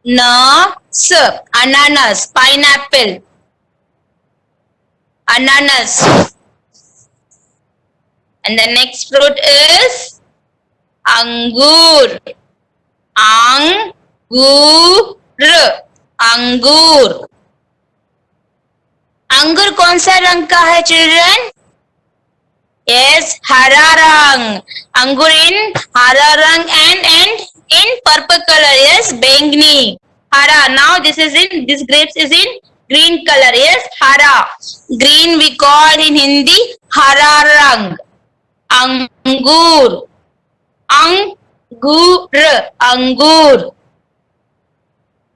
Nas, ananas, pineapple, ananas. And the next fruit is angur. अंगूर अंगूर अंगूर कौन सा रंग का है चिल्ड्रन? यस, हरा रंग. अंगूर इन हरा रंग and in purple color. Yes, बैंगनी हरा. Now this grapes is in green color. Yes, हरा. Green we call in Hindi हरा रंग. अंगूर अंगूर अंगूर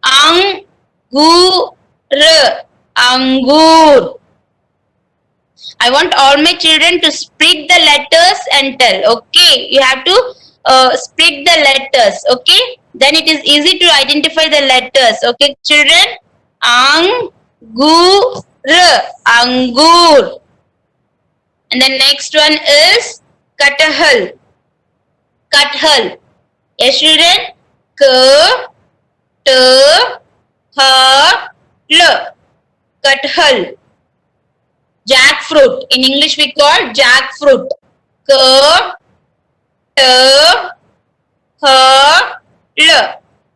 अंगूर अंगूर. I want all my children to speak the letters and tell. Okay, you have to speak the letters. Okay, then it is easy to identify the letters. Okay, children. Angur, angur. And the next one is kathal. Kathal. Yes, children. Kathal. Kathal. Jackfruit. In English we call jackfruit. Kathal.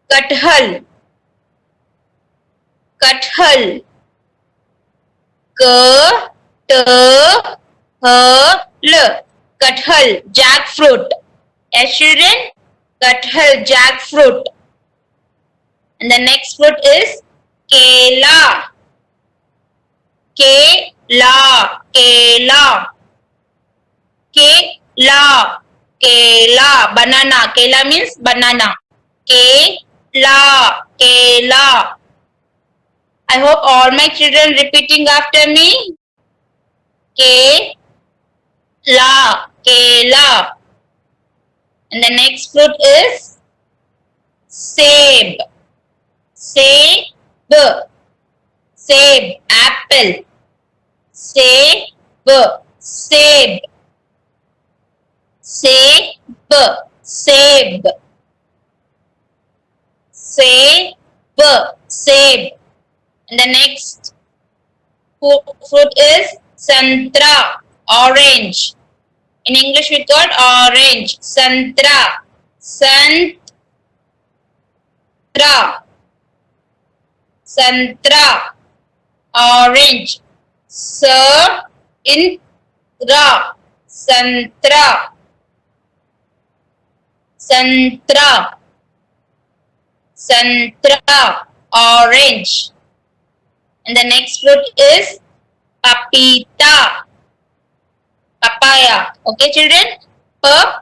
Kathal. Kathal. Jackfruit. Yes, children. Kathal. Jackfruit. And the next fruit is kela. Kela. Kela. Kela. Kela. Banana. Kela means banana. Kela. Kela. I hope all my children repeating after me. Kela. Kela. And the next fruit is seb. Seb. Seb. Apple. Seb. Seb. Seb. Seb. Seb. Seb. And the next fruit is santra. Orange. In English we call orange. Santra. Santra. Santra. Orange. Santra. Santra. Santra. Santra. Orange. And the next fruit is papita. Papaya. Okay, children? Papita.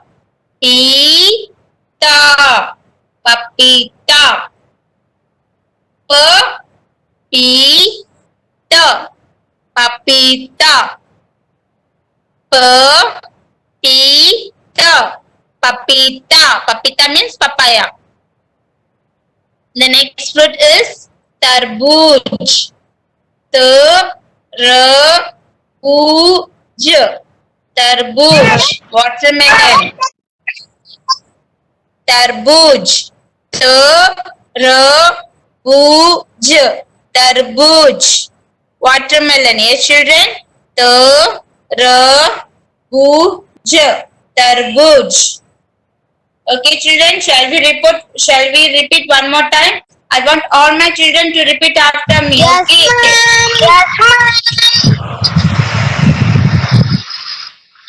Papita. Papita. Papita. Papita. Papita. Papita means papaya. The next fruit is tarbooj. Tarbooj. Tarbooj. Watermelon. Tarbooj. Tarbooj. Tarbooj. Watermelon. Yes, children. Tarbooj. Tarbooj. Okay, children. Shall we repeat one more time? I want all my children to repeat after me. Yes, okay. Yes,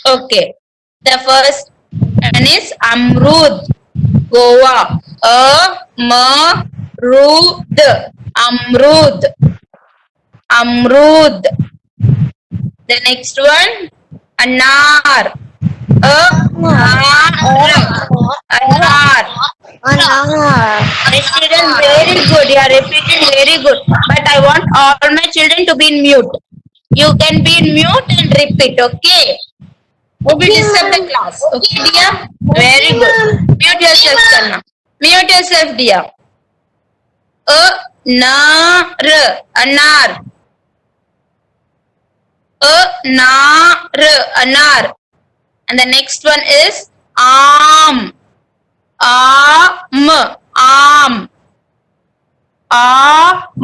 Okay. The first one is Amrud. Goa. Amrud. Amrud. Amrud. The next one, Anar. Anar. Children, very good. You are repeating very good. But I want all my children to be in mute. You can be in mute and repeat. Okay. Who will disturb the class? Okay, dear. Very good. Mute yourself, Karna. Mute yourself, dear. Anar. Anar. Anar. Anar. And the next one is Am. Am. Am. arm.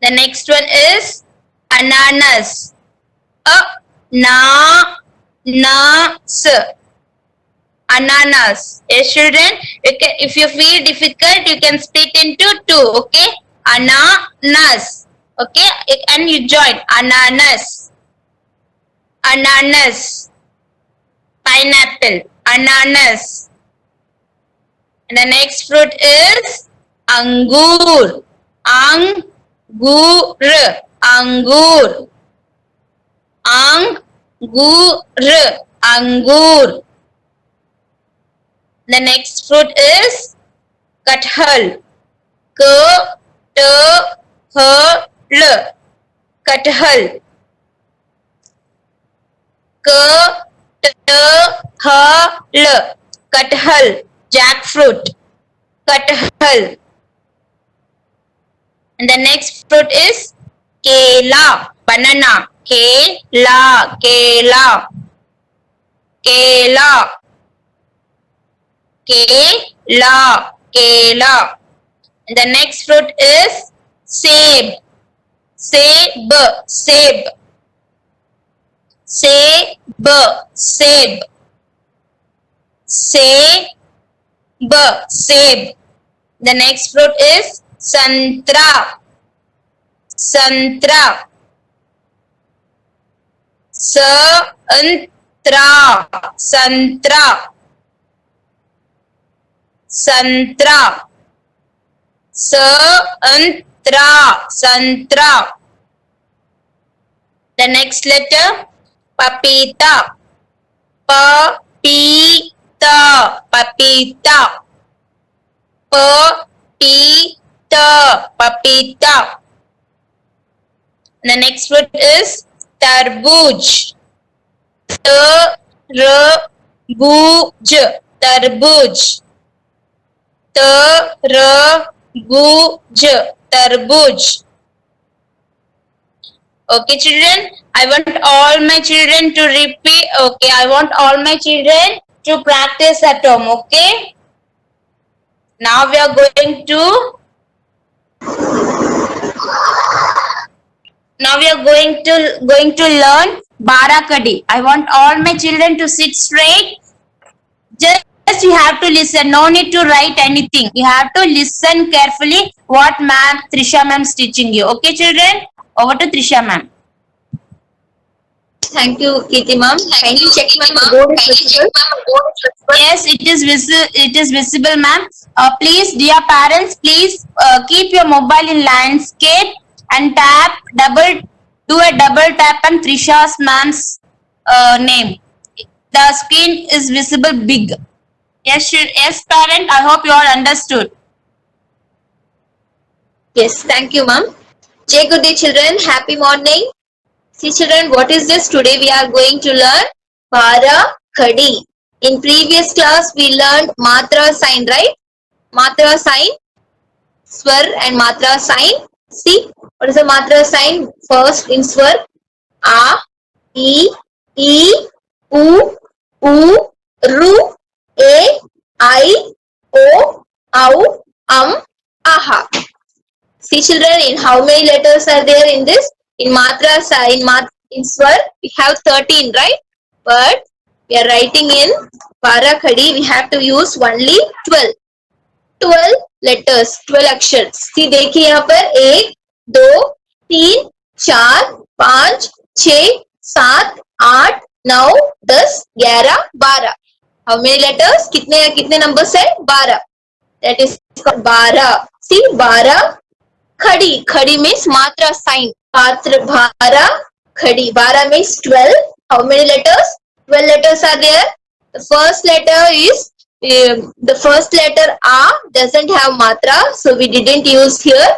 The next one is ananas. Nas. Ananas. Yes, children. If you feel difficult, you can split into two. Okay. Ananas. Okay. And you join. Ananas. Ananas. Pineapple. Ananas. And the next fruit is angur. Angur. Angur. Angur. Angur. The next fruit is kathal. Kathal. Kathal. Kathal. Kathal. Jackfruit. Kathal. And the next fruit is kela. Banana. Kela. Kela. Kela. Kela. Kela. And the next fruit is seb. Seb. Seb. Seb. Seb. Seb. Seb. The next fruit is santra. Santra. Santra. Santra. Santra. Santra. Santra. The next letter papita. Papita. Papita. Papita. Papita. The next fruit is tarbooj. Tarbooj. Tarbooj. Tarbooj. Tarbooj. Okay, children. I want all my children to repeat. Okay, I want all my children to practice at home. Okay. Now we are going to. Now we are going to learn bara kadi. I want all my children to sit straight. Just you have to listen. No need to write anything. You have to listen carefully what ma'am Trisha ma'am is teaching you. Okay, children. Over to Trisha ma'am. Thank you, Kirti ma'am. Kindly check my board is visible. Yes, it is visible. It is visible, ma'am. Please, dear parents, please keep your mobile in landscape and do a double tap on Trisha's ma'am's name. The screen is visible big. Yes, yes, parent. I hope you all understood. Yes, thank you, ma'am. Jai good day, children. Happy morning. See, children, what is this? Today we are going to learn bara khadi. In previous class, we learned matra sign, right? Matra sign, swar and matra sign. See, what is the matra sign? First in swar, a, e, u, ru, a, I, o, au, aha. See, children, in how many letters are there in this? In matra sign, in swar, we have 13, right? But we are writing in bara khadi, we have to use only 12. 12 letters, 12 अक्षर. See, देखिए यहाँ पर 1, 2, 3, 4, 5, 6, 7, 8, 9, 10, 11, 12. How many letters? कितने numbers है? 12. That is called 12. See, 12 khadi. Khadi means matra sign. Bhara khadi. 12 means 12. How many letters? 12 letters are there. The first letter is the first letter A doesn't have matra, so we didn't use here.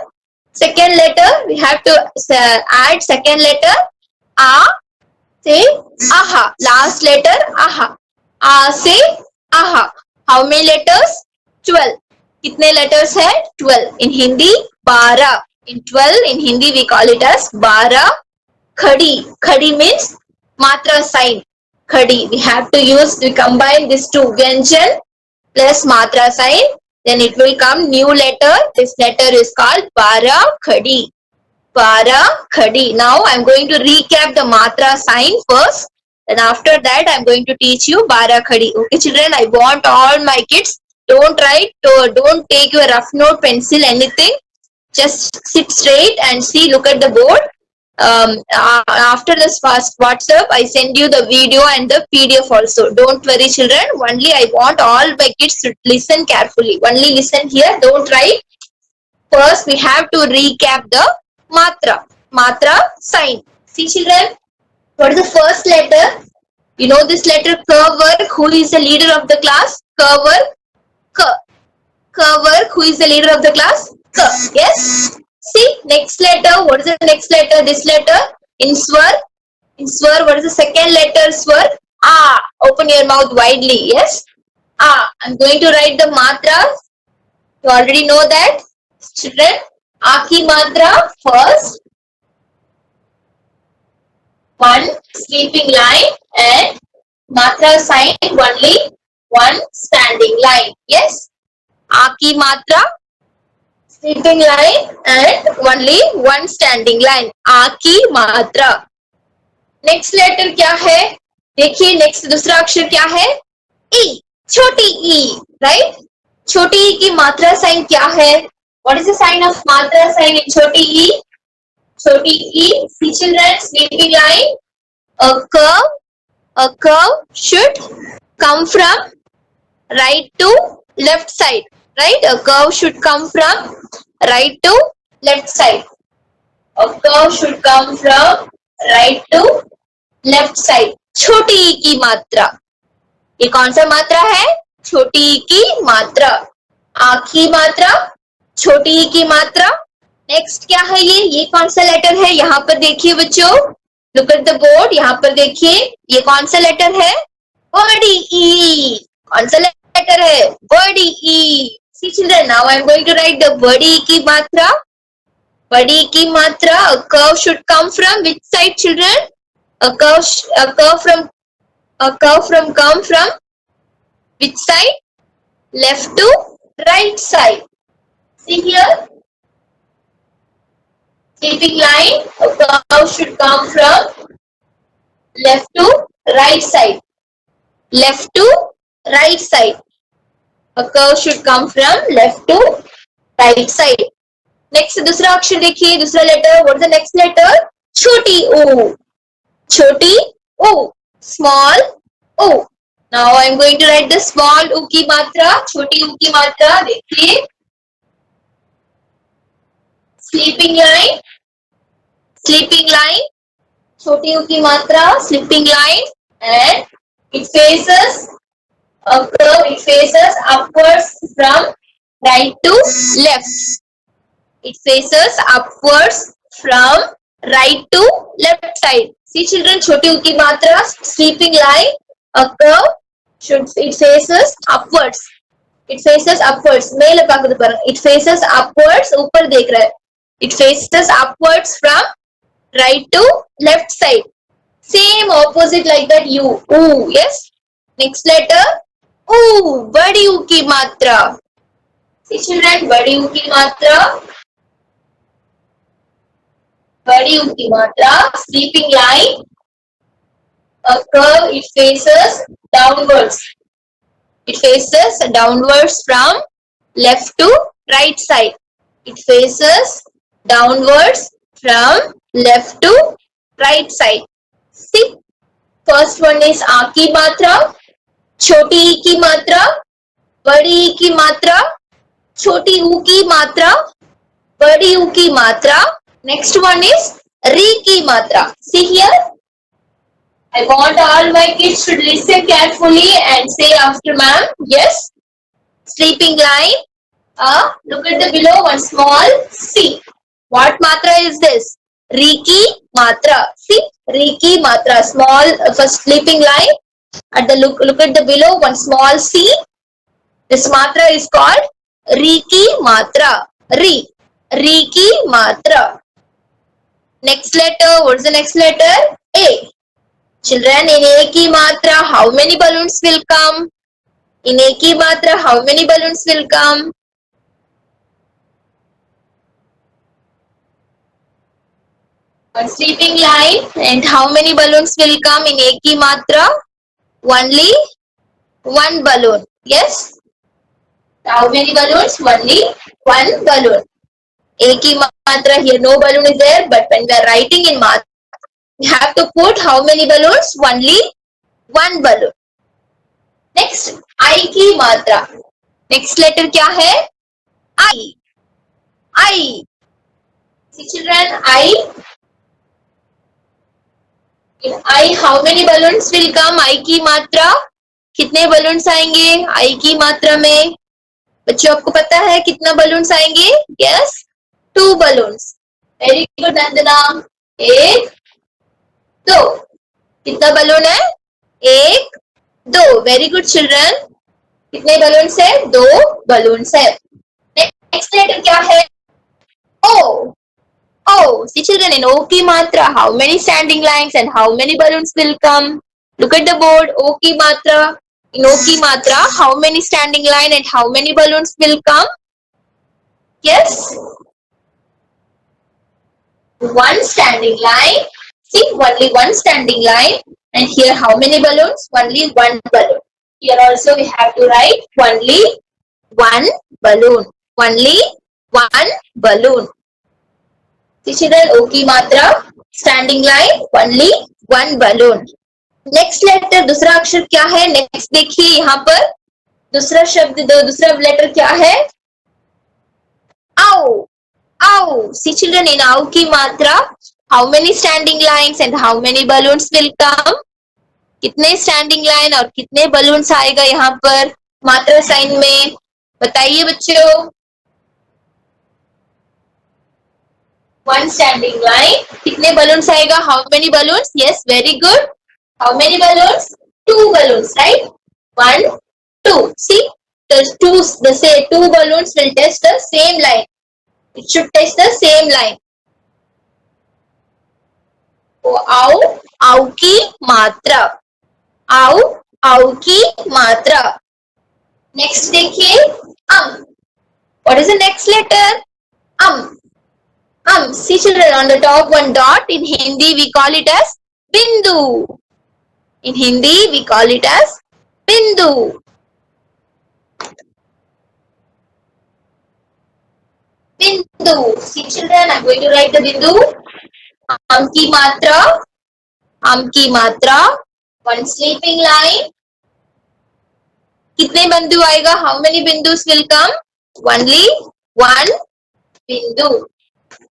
Second letter, we have to add second letter A, say aha. Last letter aha. A say aha. How many letters? 12. कितने letters है? 12. In Hindi, 12. In 12, in Hindi we call it as 12 khadi. Khadi means matra sign. Khadi. We have to use, we combine these two, Vyanjan plus matra sign. then it will come new letter. This letter is called para khadi. Para khadi. Now I'm going to recap the matra sign first. And after that, I'm going to teach you para khadi. Okay, children, I want all my kids, don't write, don't take your rough note, pencil, anything. Just sit straight and see, look at the board. After this fast WhatsApp, I send you the video and the PDF also. Don't worry, children. Only I want all my kids to listen carefully. Only listen here, don't write. First, we have to recap the matra. Matra sign. See, children, what is the first letter? You know this letter K. Who is the leader of the class? K. K. Who is the leader of the class? K. Yes. See, next letter. What is the next letter? This letter in swar. In swar, what is the second letter? Swar. Ah. Open your mouth widely. Yes. Ah. I'm going to write the matra. You already know that, children. A ki matra first. One sleeping line and matra sign only one standing line. Yes. A ki matra, sleeping line and only one standing line. A ki matra. Next letter क्या है? देखिए next दूसरा अक्षर क्या है? E. छोटी E. Right? छोटी E की मात्रा साइन क्या है? What is the sign of matra sign in छोटी E? छोटी E. See, children, sleeping line. A curve should come from right to left side. Right? A curve should come from right to left side. A curve should come from right to left side. छोटी ई की मात्रा. ये कौन सा मात्रा है? छोटी ई की मात्रा. आ की मात्रा, छोटी ई की मात्रा. नेक्स्ट क्या है ये कौन सा लेटर है? यहाँ पर देखिए बच्चों, लुक एट द बोर्ड. यहाँ पर देखिए, ये कौन सा लेटर है? बड़ी ई. कौन सा लेटर है? बड़ी ई. See, children, now I am going to write the badi ki matra. Badi ki matra. A curve should come from which side, children? A curve come from which side? Left to right side. See here. Sleeping line. A curve should come from left to right side. Left to right side. A curve should come from left to right side. Next, दूसरा अक्षर देखिए, दूसरा letter. What is the next letter? छोटी O. छोटी O. Small O. Now I am going to write the small O की मात्रा. छोटी O की मात्रा देखिए. Sleeping line. Sleeping line. छोटी O की मात्रा. Sleeping line. And it faces a curve, it faces upwards from right to left. It faces upwards from right to left side. See, children, छोटी U की मात्रा, sleeping line, a curve it faces upwards. It faces upwards. मेल पाक दे पर. It faces upwards. ऊपर देख रहा है. It faces upwards from right to left side. Same opposite like that U. U. Yes. Next letter. U. बड़ी U की मात्रा. See, children, बड़ी U की मात्रा. बड़ी U की मात्रा. Sleeping line. A curve, it faces downwards. It faces downwards from left to right side. It faces downwards from left to right side. See, first one is आ की मात्रा, छोटी ई की मात्रा, बड़ी ई की मात्रा, छोटी ऊ की मात्रा, बड़ी ऊ की मात्रा. Next one is री की मात्रा. See here. I want all my kids to listen carefully and say after ma'am. Yes. Sleeping line. Look at the below one small C. What matra is this? Ri ki matra. See, ri ki matra. Small first sleeping line. At the look at the below one small C. This matra is called ri ki matra. Ri ki matra. Next letter. What is the next letter? A. Children, in A ki matra, how many balloons will come? In A की मात्रा, how many balloons will come? On sleeping line, and how many balloons will come in A की मात्रा? Only one balloon. Yes? How many balloons? Only one balloon. A की मात्रा, here no balloon is there, but when we are writing in matra, we have to put how many balloons? Only one balloon. Next, I की मात्रा. Next letter क्या है? I. I. See children, I. In I, how many balloons will come? I की मात्रा. कितने balloons आएंगे I की मात्रा में? बच्चों आपको पता है कितना balloons आएंगे? Yes, 2 balloons. Very good नंदना. एक, दो. कितना balloon है? एक, दो. Very good children. कितने balloons है? 2 balloons है. Next letter क्या है? O. O. See children, in O की मात्रा, how many standing lines and how many balloons will come? Look at the board. O की मात्रा. In O की मात्रा, how many standing line and how many balloons will come? Yes? One standing line. See, only one standing line. And here how many balloons? Only one balloon. Here also we have to write only one balloon. Only one balloon. See children, O की मात्रा, standing line, only one balloon. Next letter, दूसरा अक्षर क्या है? Next देखिए यहाँ पर दूसरा शब्द, दूसरा letter क्या है? Ow. Ow. See children, in ow की मात्रा, how many standing lines and how many balloons will come? कितने standing line और कितने balloons आएगा यहाँ पर मात्रा साइन में? बताइए बच्चों. One standing line. कितने balloons आएगा? How many balloons? Yes, very good. How many balloons? 2 balloons, right? 1, 2. See, the 2 balloons will touch the same line. It should touch the same line. So, ow की मात्रा. Ow की मात्रा. Next देखिए, What is the next letter? See children, on the top one dot, in Hindi we call it as bindu. In Hindi we call it as bindu. Bindu. See children, I am going to write the bindu. Am की मात्रा, one sleeping line. कितने बिंदु आएगा? How many bindus will come? Only one bindu.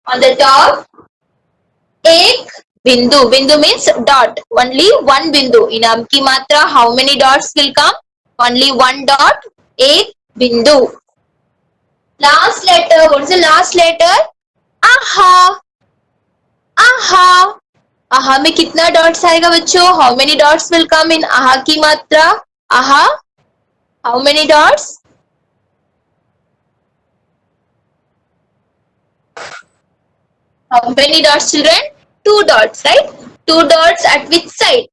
On the top, एक bindu. Bindu means dot. Only one bindu. In am की मात्रा, how many dots will come? Only one dot. एक bindu. Last letter. What is the last letter? Aha. आहा में कितना dots आएगा बच्चों? How many dots will come in आहा की मात्रा? आहा, how many dots? How many dots, children? 2 dots, right? 2 dots at which side?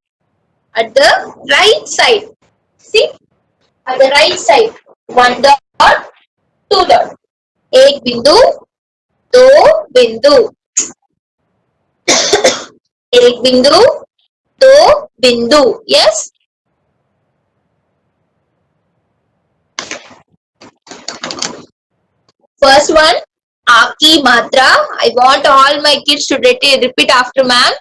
At the right side. See? At the right side. 1 dot, 2 dot. एक बिंदु, दो बिंदु. एक बिंदु, दो बिंदु. Yes? First one, आपकी मात्रा. I want all my kids to repeat after ma'am.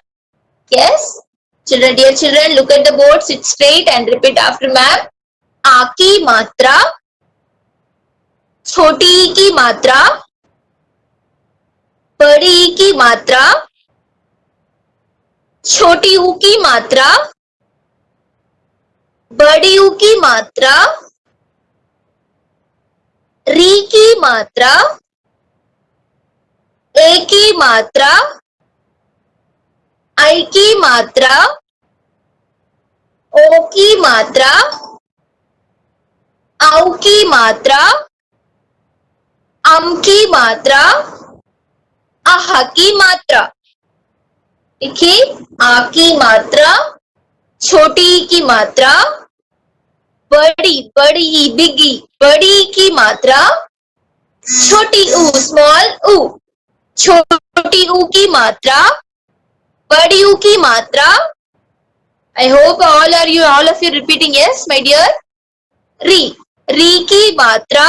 Yes? Children, dear children, look at the board, sit straight and repeat after ma'am. आकी मात्रा, छोटी की मात्रा, बड़ी की मात्रा, छोटी ऊ की मात्रा, बड़ी ऊ की मात्रा, री की मात्रा, ए की मात्रा, आई की मात्रा, ओ की मात्रा, आउ की मात्रा, अम की मात्रा, आह की मात्रा. देखिए, आ की मात्रा, छोटी की मात्रा, बड़ी, बड़ी ई, बिग ई, बड़ी की मात्रा छोटी ऊ, स्मॉल ऊ, छोटी ऊ की मात्रा बड़ी ऊ की मात्रा. I hope all of you repeating. Yes, my dear. री, री की मात्रा,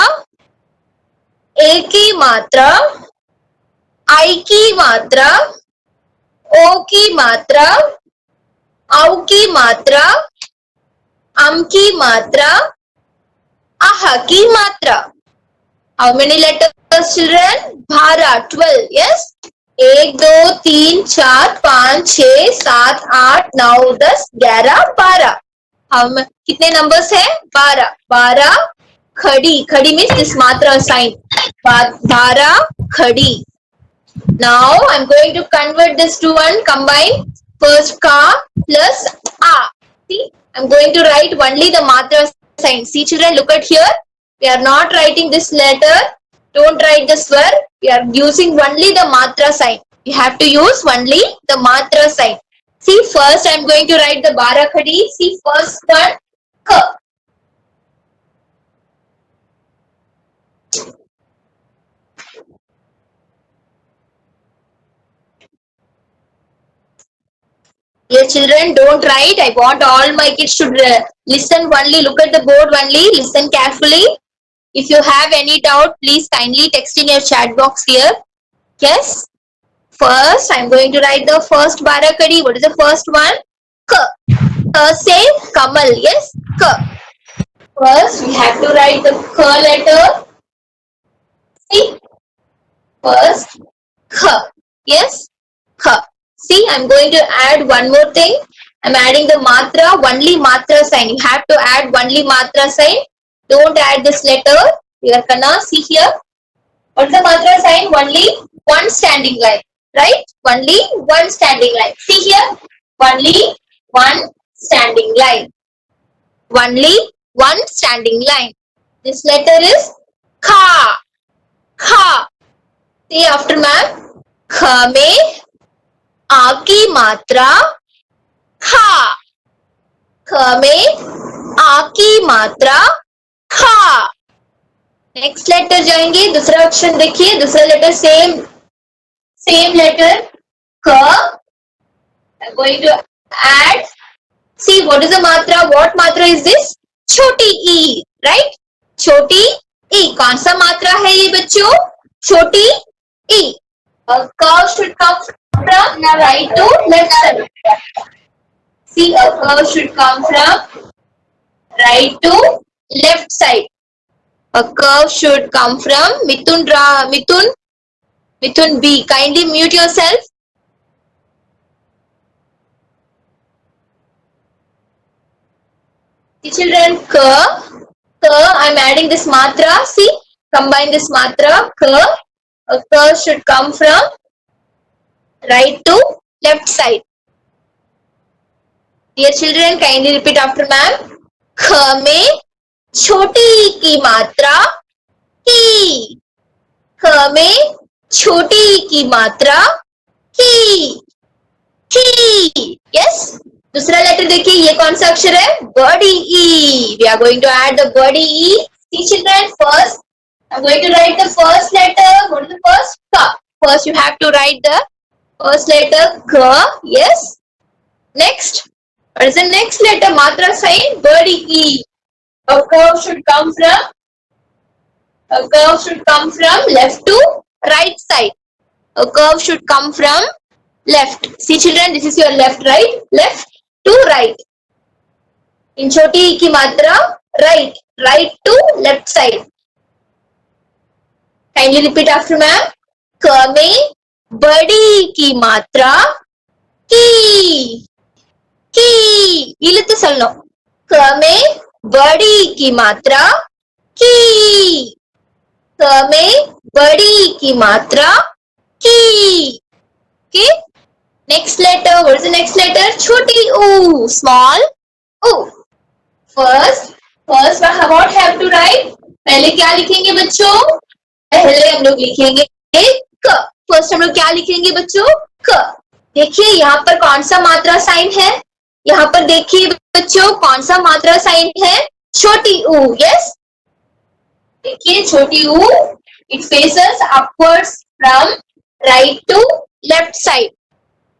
ए की मात्रा, आई की मात्रा, ओ की मात्रा, औ की मात्रा, अम की मात्रा, आह की मात्रा. How many letters, children? भारा, 12. Yes. 1, 2, 3, 4, 5, 6, 7, 8, 9, 10, 11, 12. हम कितने नंबर्स है? 12. 12 खड़ी, खड़ी मीन्स दिस मात्रा साइन. 12 खड़ी. Now I'm going to convert this to one combine. First ka plus a. See, I'm going to write only the matra sign. See, children, look at here. We are not writing this letter. Don't write the swar. We are using only the matra sign. You have to use only the matra sign. See, first I'm going to write the bara khadi. See, first one ka. Dear children, don't write. I want all my kids should listen only. Look at the board only. Listen carefully. If you have any doubt, please kindly text in your chat box here. Yes. First, I'm going to write the first barakadi. What is the first one? K. K say Kamal. Yes. K. First, we have to write the K letter. See. First, K. Yes. K. See, I'm going to add one more thing. I'm adding the matra, only matra sign. You have to add only matra sign. Don't add this letter. You are gonna see here. What's the matra sign? Only one standing line. Right? Only one standing line. See here. Only one standing line. Only one standing line. This letter is Kha. Kha. See after ma'am. Kha mein आ की मात्रा खा. ख में आ की मात्रा खा. Next letter जाएंगे. दूसरा ऑप्शन देखिए. दूसरा लेटर सेम लेटर क. I'm going to add. See what is the matra? What matra is this? छोटी ई. Right? छोटी ई. कौन सा मात्रा है ये बच्चों? छोटी ई. A curve should come from right to left side. See, a curve should come from right to left side. A curve should come from Mithun B. Kindly mute yourself. See, children, I'm adding this matra. See, combine this matra. A curve should come from right to left side. Dear children, kindly repeat after ma'am. ख में छोटी की मात्रा की. ख में छोटी की मात्रा की. की. Yes. दूसरा लेटर देखिए. ये कौन सा अक्षर है? बड़ी ई. We are going to add the body e. See children, first I'm going to write the first letter. What is the first? Ka. First you have to write the first letter K. Yes. Next. What is the next letter? Matra sign. Body E. A curve should come from left to right side. A curve should come from left. See children, this is your left, right? Left to right. In choti e ki matra, right. Right to left side. Kindly repeat after ma'am. क में बड़ी की मात्रा की. की. इलुत्तु सोल्लணும். क में बड़ी की मात्रा की. क में बड़ी की मात्रा की. Okay. Next letter. What is the next letter? छोटी ऊ. Small ऊ. First what have to write? पहले क्या लिखेंगे बच्चों? पहले हम लोग लिखेंगे क. फर्स्ट हम लोग क्या लिखेंगे बच्चों? क. देखिए यहाँ पर कौन सा मात्रा साइन है? यहाँ पर देखिए बच्चों कौन सा मात्रा साइन है? छोटी ऊ, yes. देखिए छोटी ऊ, it faces upwards from right to left side.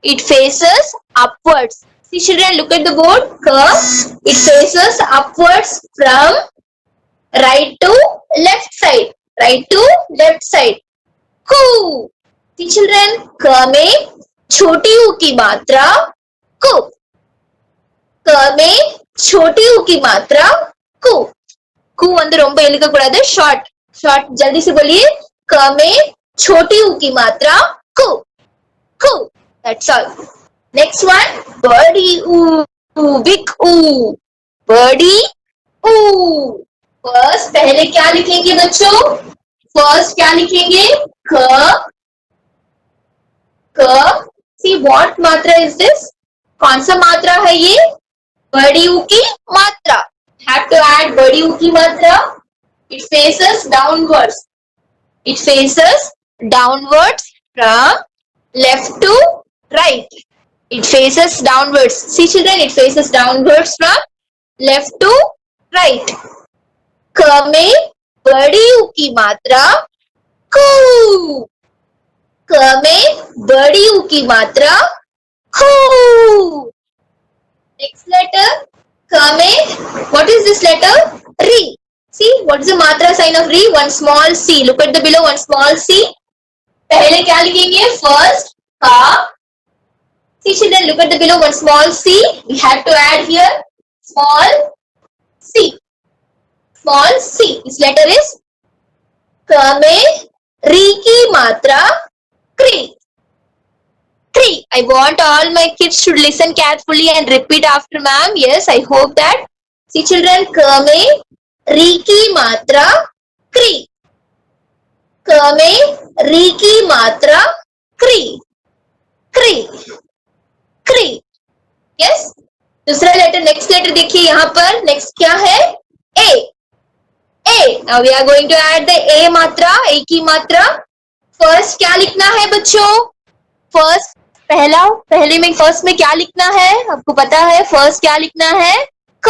It faces upwards. See children, look at the board. It faces upwards from right to left side. Right to left side. Ku. See children, क में छोटी ऊ की मात्रा कु. क में छोटी ऊ की मात्रा कु. கு வந்து ரொம்ப இழுக்க கூடாது, ஷார்ட் ஷார்ட். जल्दी से बोलिए, क में छोटी ऊ की मात्रा कु. कु. That's all. Next one, बड़ी ऊ, big ऊ. बड़ी ऊ. फर्स्ट पहले क्या लिखेंगे बच्चों? फर्स्ट क्या लिखेंगे? क. क. See what मात्रा is this? कौन सा मात्रा है ये? बड़ी ऊ की मात्रा. Have to add बड़ी ऊ की मात्रा. It faces downwards. It faces downwards from left to right. It faces downwards. See children, it faces downwards from left to right. क में बड़ी ऊ की मात्रा कु. क में बड़ी ऊ की मात्रा कु. Next letter, क में what is this letter? री. See what is the matra sign of री? One small c. Look at the below, one small c. पहले क्या लिखेंगे? First का. See children, look at the below, one small c. We have to add here small c. Small c. This letter is क में री की मात्रा क्री. Three. I want all my kids to listen carefully and repeat after ma'am. Yes, I hope that. See children, क में री की मात्रा क्री. क में री की मात्रा क्री. क्री. क्री. Yes. दूसरा लेटर, नेक्स्ट लेटर देखिए यहाँ पर. नेक्स्ट क्या है? ए. ए. Now we are going to add the a मात्रा, a की मात्रा. फर्स्ट क्या लिखना है बच्चों? फर्स्ट पहले में फर्स्ट में क्या लिखना है? आपको पता है फर्स्ट क्या लिखना है? ख.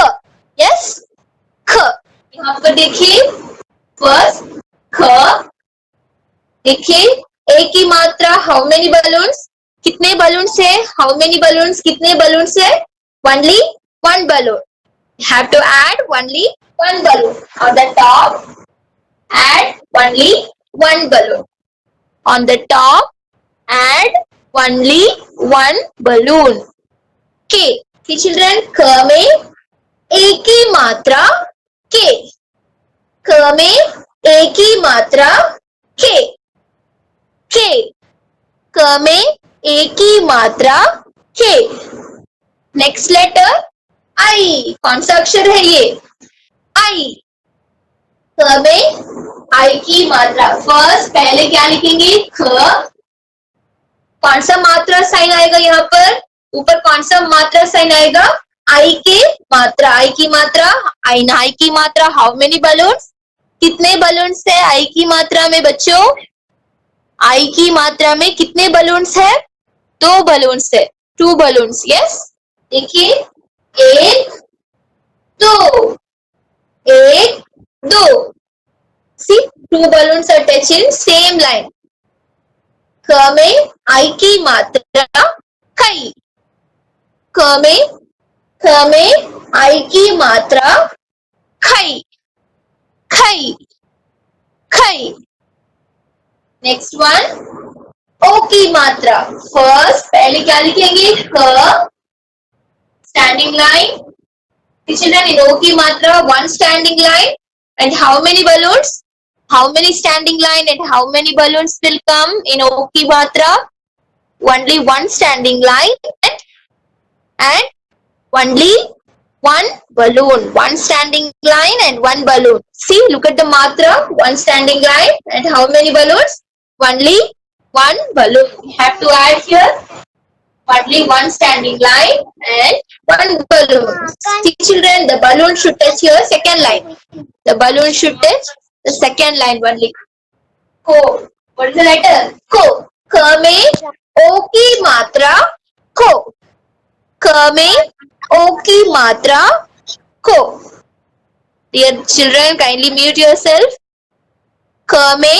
यस, ख. यहाँ पर देखिए फर्स्ट ख. देखिए ए की मात्रा हाउ मेनी बलून्स? कितने बलून्स है? How many balloons? कितने बलून्स है? Only one balloon. Have to add only one balloon. On the top add only one balloon. On the top add only one balloon. K. See children, क में ए की मात्रा K. क में ए की मात्रा K. K. क में ए की मात्रा K. Next letter I. कौन सा अक्षर है ये? I. क में I की मात्रा. फर्स्ट पहले क्या लिखेंगे? ख. कौन सा मात्रा साइन आएगा यहाँ पर? ऊपर कौन सा मात्रा साइन आएगा? आई के मात्रा. आई की मात्रा. आई की मात्रा. How many balloons? कितने बलून्स है आई की मात्रा में बच्चों? आई की मात्रा में कितने बलून्स है? 2 बलून्स है. 2 बलून्स. यस. देखिए 1 2. 1 2. See, 2 balloons are touching same line. क में आई की मात्रा खई. क में आई की मात्रा खई. खई. खई. नेक्स्ट वन ओ की मात्रा. फर्स्ट पहले क्या लिखेंगे? क. Standing line. Children, in O की मात्रा one standing line. And how many balloons? How many standing line and how many balloons will come in O की मात्रा? Only one standing line and only one balloon. One standing line and one balloon. See, look at the matra. One standing line and how many balloons? Only one balloon. We have to add here only one standing line and one balloon. See children, the balloon should touch your second line. The balloon should touch the second line only. Ko. What is the letter? Ko. K में O की मात्रा को. K में O की मात्रा को. Dear children, kindly mute yourself. क में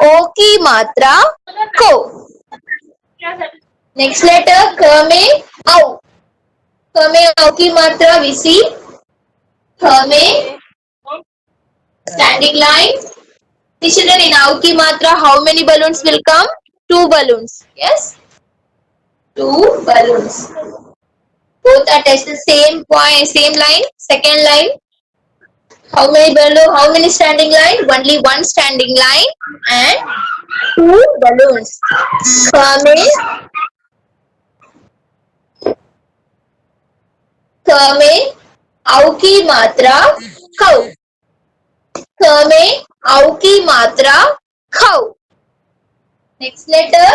ओ की मात्रा को. Next letter क में औ. क में औ की मात्रा we see. ख में standing line. Children, in औ की मात्रा how many balloons will come? 2 balloons. Yes. 2 balloons. Both are touched the same point, same line. Second line. How many balloon? How many standing line? Only one standing line and 2 balloons. क में औ की मात्रा खौ. क में औ की मात्रा खौ. Next letter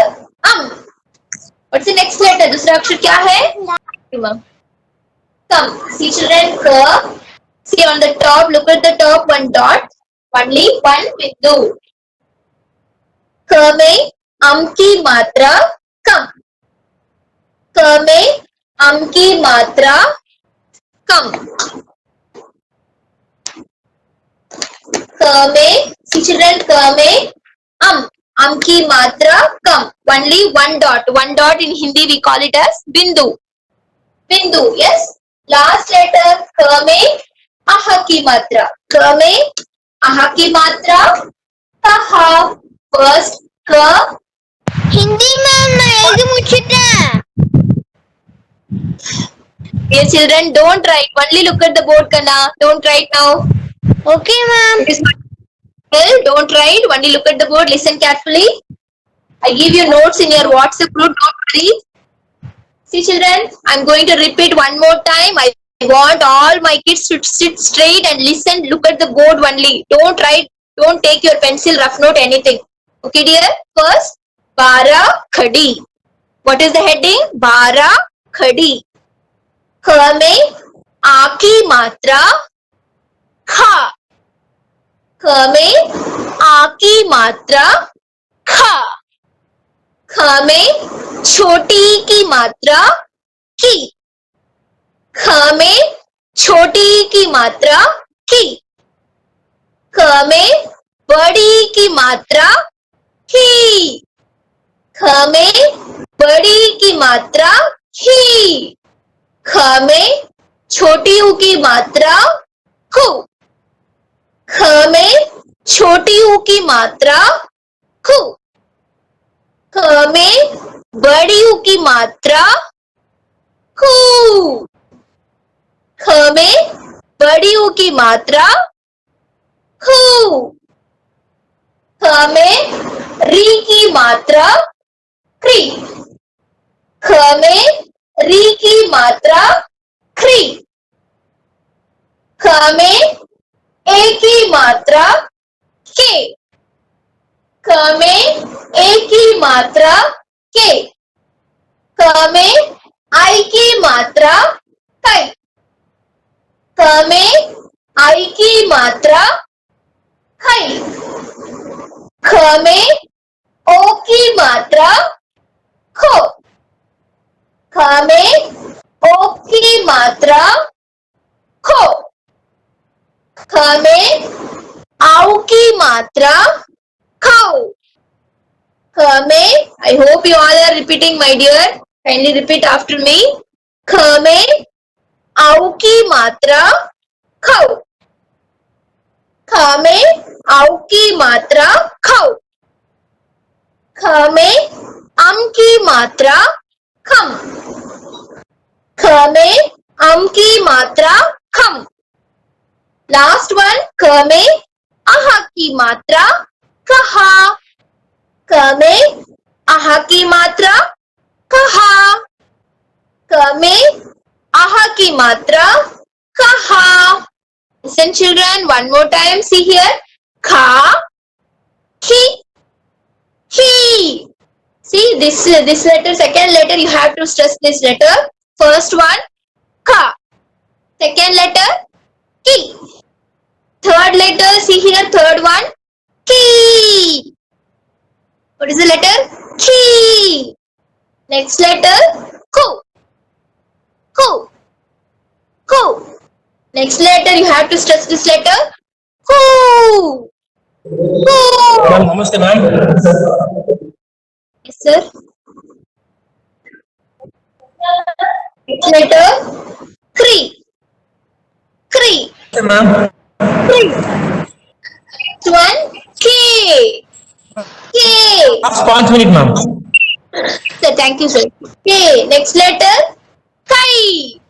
What's the next letter? दूसरा अक्षर क्या है? Come. See children, क. See on the top. Look at the top. One dot. Only one बिंदु. क में की मात्रा कम. क में की मात्रा कम. क में see children, क में की मात्रा कम. Only one dot. One dot in Hindi we call it as बिंदु. बिंदु. Yes. Last letter क में की मात्रा. क में की मात्रा कहा. First क. हिंदी में मैं मुझे Dear children, don't write. Only look at the board, Kana. Don't write now. Okay, ma'am. It is not well. Don't write. Only look at the board. Listen carefully. I give you notes in your WhatsApp group. Don't worry. See, children, I'm going to repeat one more time. I want all my kids to sit straight and listen. Look at the board only. Don't write. Don't take your pencil, rough note, anything. Okay, dear. First, Bara Khadi. What is the heading? Bara Khadi. ख में आ की मात्रा खा. ख में आ की मात्रा खा. ख में छोटी की मात्रा की. ख में छोटी की मात्रा की. ख में बड़ी की मात्रा की. ख में बड़ी की मात्रा की. ख में छोटी ऊ की मात्रा खु. ख में छोटी ऊ की मात्रा खु. ख में बड़ी ऊ की मात्रा खु. ख में बड़ी ऊ की मात्रा खु. ख में री की मात्रा क्री. ख में री की मात्रा क्री. ख में ए की मात्रा के. ख में ए की मात्रा के. ख में आई की मात्रा कै. ख में आई की मात्रा खै. ख में ओ की मात्रा खो. ख में ओ की मात्रा खो. ख में आउ की मात्रा खाओ. ख में I hope you all are repeating, my dear. Kindly repeat after me. ख में आउ की मात्रा खाओ. ख में आउ की मात्रा खाओ. ख में की मात्रा खम. ख में की मात्रा खम. लास्ट वन ख में की मात्रा कहा. ख में की मात्रा कहा. ख में की मात्रा कहा. Listen children, one more time. See here. Kha, ki, he. See this letter, second letter, you have to stress this letter. First one, ka. Second letter, ki. Third letter, see here, third one, ki. What is the letter? Ki. Next letter, ku. Ku. Ku. Next letter, you have to stress this letter. Who? Who? Ma'am, namaste, ma'am. Yes, sir. Next letter. Cree. Cree. Namaste, ma'am. Next one. K. K. Last 5 minutes, ma'am. Sir, thank you, sir. K. Next letter. Kai.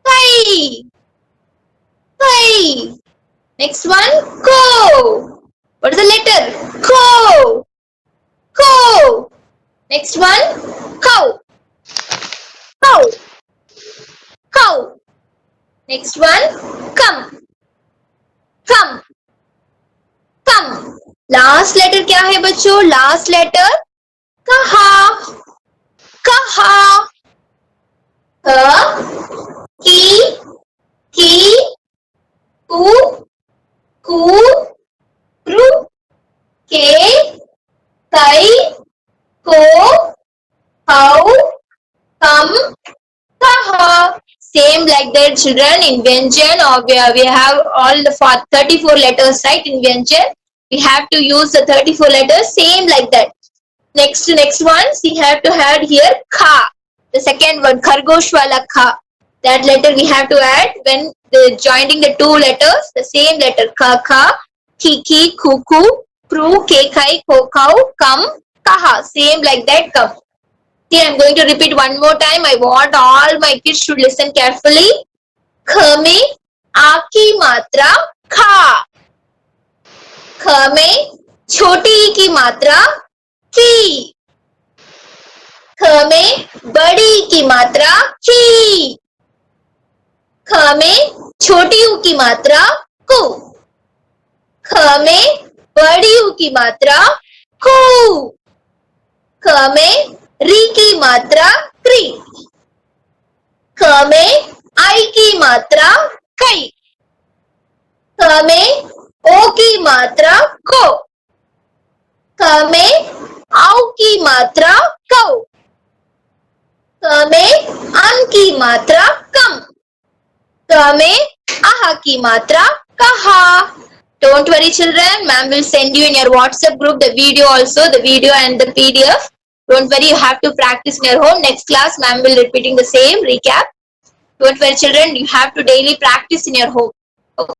Kai. Kai. Next one. Ko. What is the letter? Ko. Ko. Next one. Cow. Cow. Cow. Next one. Come. Come. Come. Last letter क्या है बच्चों? Last letter कहा. कहा. क. की. की. कु. कु. कृ. के. कै. को. कौ. कम. Kaha. Same like that, children. In Vyanjan, or we have all the 34 letters, right? In Vyanjan, we have to use the 34 letters. Same like that. Next one, we have to add here kha. The second one, khargosh wala kha. That letter we have to add when joining the two letters. The same letter ka kha, ki ki, ku ku, kru, ke kai, ko kau, kam, kaha. Same like that, kam. Okay, I'm going to repeat one more time. I want all my kids should listen carefully. Kh में आ की मात्रा खा. ख में छोटी ई की मात्रा की. ख में बड़ी ई की मात्रा की. ख में छोटी ऊ की मात्रा कु. ख में बड़ी ऊ की मात्रा कु. ख में री की मात्रा क्री. ख में आई की मात्रा कई. ख में ओ की मात्रा को. ख में औ की मात्रा कौ. ख में अन की मात्रा कम. क में आह की मात्रा कहा. Don't worry, children. Ma'am will send you in your WhatsApp group the video also, the video and the PDF. Don't worry, you have to practice in your home. Next class, ma'am will repeating the same recap. Don't worry, children, you have to daily practice in your home.